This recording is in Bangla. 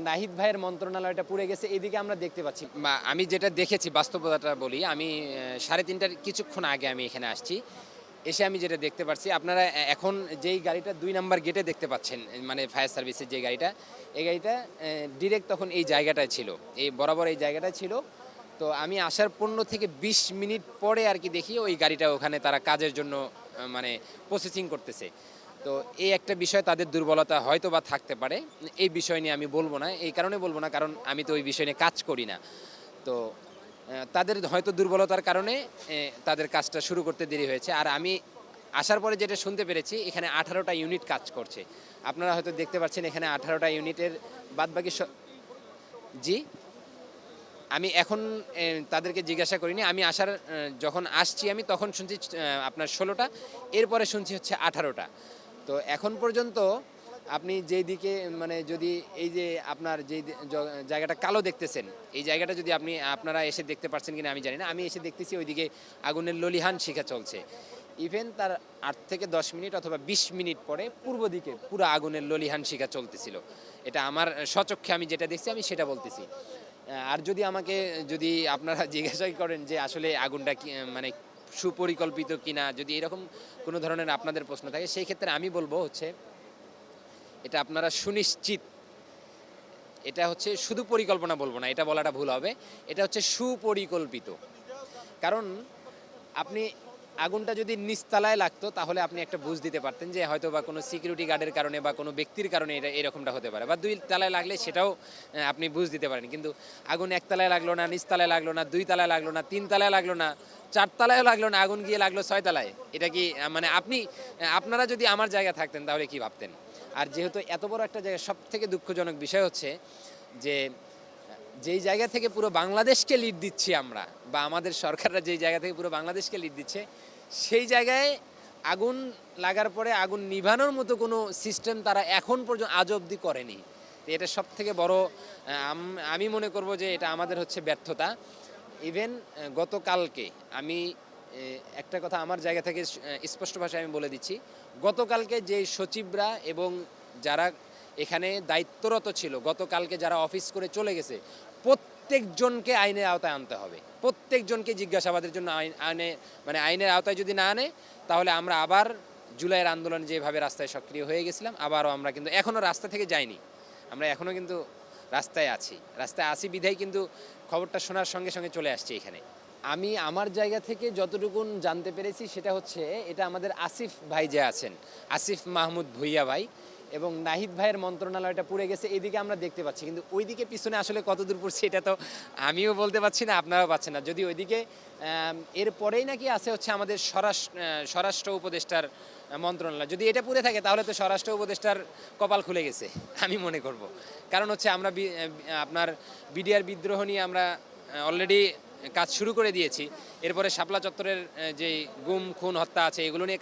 নাহিদ ভাইয়ের মন্ত্রণালয়টা পুড়ে গেছে, এদিকে আমরা দেখতে পাচ্ছি। আমি যেটা দেখেছি বাস্তবতাটা বলি, আমি 3:30টার কিছুক্ষণ আগে আমি এখানে আসছি। এসে আমি যেটা দেখতে পাচ্ছি, আপনারা এখন যেই গাড়িটা ২ নাম্বার গেটে দেখতে পাচ্ছেন, মানে ফায়ার সার্ভিসের যে গাড়িটা, এই গাড়িটা ডিরেক্ট তখন এই জায়গাটায় ছিল। এই বরাবর এই জায়গাটায় ছিল। তো আমি আসার ১৫ থেকে ২০ মিনিট পরে আর কি দেখি ওই গাড়িটা ওখানে তারা কাজের জন্য মানে প্রসেসিং করতেছে। তো এই একটা বিষয় তাদের দুর্বলতা হয়তো বা থাকতে পারে। এই বিষয় নিয়ে আমি বলব না। এই কারণে বলব না, কারণ আমি তো ওই বিষয় নিয়ে কাজ করি না। তো তাদের হয়তো দুর্বলতার কারণে তাদের কাজটা শুরু করতে দেরি হয়েছে। আর আমি আসার পরে যেটা শুনতে পেরেছি, এখানে ১৮টা ইউনিট কাজ করছে। আপনারা হয়তো দেখতে পাচ্ছেন এখানে ১৮টা ইউনিটের বাদবাকি জি? আমি এখন তাদেরকে জিজ্ঞাসা করিনি। আমি আসার যখন আসছি আমি তখন শুনছি আপনার ১৬টা, এরপরে শুনছি হচ্ছে ১৮টা। তো এখন পর্যন্ত আপনি যেই দিকে মানে যদি এই যে আপনার যেই জায়গাটা কালো দেখতেছেন, এই জায়গাটা যদি আপনারা এসে দেখতে পাচ্ছেন কিনা আমি জানি না। আমি এসে দেখতেছি ওইদিকে আগুনের ললিহান শিখা চলছে। ইভেন তার ৮ থেকে ১০ মিনিট অথবা ২০ মিনিট পরে পূর্ব দিকে পুরো আগুনের ললিহান শিখা চলতেছিল। এটা আমার স্বচক্ষে আমি যেটা দেখছি আমি সেটা বলতেছি। আর যদি আপনারা জিজ্ঞাসাই করেন যে আসলে আগুনটা কি মানে সুপরিকল্পিত কিনা, যদি এরকম কোনো ধরনের আপনাদের প্রশ্ন থাকে, সেই ক্ষেত্রে আমি বলব হচ্ছে এটা আপনারা সুনিশ্চিত, এটা হচ্ছে শুধু পরিকল্পনা বলবো না, এটা বলাটা ভুল হবে, এটা হচ্ছে সুপরিকল্পিত। কারণ আপনি আগুনটা যদি নিচতলায় লাগতো তাহলে আপনি একটা বুঝ দিতে পারতেন যে হয়তো বা কোনো সিকিউরিটি গার্ডের কারণে বা কোনো ব্যক্তির কারণে এটা এরকমটা হতে পারে, বা ২ তলায় লাগলে সেটাও আপনি বুঝ দিতে পারেন। কিন্তু আগুন ১ তলায় লাগলো না, নিচতলায় লাগলো না, ২ তলায় লাগলো না, ৩ তলায় লাগলো না, ৪ তলায়ও লাগলো না, আগুন গিয়ে লাগলো ৬ তলায়। এটা কি মানে আপনারা যদি আমার জায়গায় থাকতেন তাহলে কি ভাবতেন? আর যেহেতু এত বড় একটা জায়গা, সবথেকে দুঃখজনক বিষয় হচ্ছে যে যেই জায়গা থেকে পুরো বাংলাদেশকে লিড দিচ্ছি আমরা, বা আমাদের সরকাররা যেই জায়গা থেকে পুরো বাংলাদেশকে লিড দিচ্ছে, সেই জায়গায় আগুন লাগার পরে আগুন নিভানোর মতো কোনো সিস্টেম তারা এখন পর্যন্ত আজ অবধি করেনি। তো এটা সবথেকে বড়, আমি মনে করব যে এটা আমাদের হচ্ছে ব্যর্থতা। ইভেন গতকালকে আমি একটা কথা আমার জায়গা থেকে স্পষ্ট ভাষায় আমি বলে দিচ্ছি, গতকালকে যে সচিবরা এবং যারা এখানে দায়িত্বরত ছিল, গতকালকে যারা অফিস করে চলে গেছে, প্রত্যেকজনকে আইনের আওতায় আনতে হবে। প্রত্যেকজনকে জিজ্ঞাসাবাদের জন্য আইনের আওতায় যদি না আনে, তাহলে আমরা আবার জুলাইয়ের আন্দোলন যেভাবে রাস্তায় সক্রিয় হয়ে গেছিলাম, আবারও আমরা কিন্তু এখনও রাস্তা থেকে যাইনি, আমরা এখনও কিন্তু রাস্তায় আছি বিধায় কিন্তু খবরটা শোনার সঙ্গে সঙ্গে চলে আসছি এখানে। আমি আমার জায়গা থেকে যতটুকুন জানতে পেরেছি সেটা হচ্ছে, এটা আমাদের আসিফ ভাই যে আছেন, আসিফ মাহমুদ ভুইয়া ভাই, এবং নাহিদ ভাইয়ের মন্ত্রণালয়টা পুড়ে গেছে, এদিকে আমরা দেখতে পাচ্ছি। কিন্তু ওইদিকে পিছনে আসলে কতদূর পড়ছে এটা তো আমিও বলতে পারছি না, আপনারাও পাচ্ছেন না। যদি ওইদিকে এরপরেই নাকি আছে হচ্ছে আমাদের স্বরাষ্ট্র উপদেষ্টার মন্ত্রণালয়, যদি এটা পুড়ে থাকে তাহলে তো স্বরাষ্ট্র উপদেষ্টার কপাল খুলে গেছে আমি মনে করব। কারণ হচ্ছে আমরা আপনার বিডিআর বিদ্রোহ নিয়ে আমরা অলরেডি কাজ শুরু করে দিয়েছি। এরপরে শাপলা চত্বরের যে গুম খুন হত্যা আছে, এগুলো নিয়ে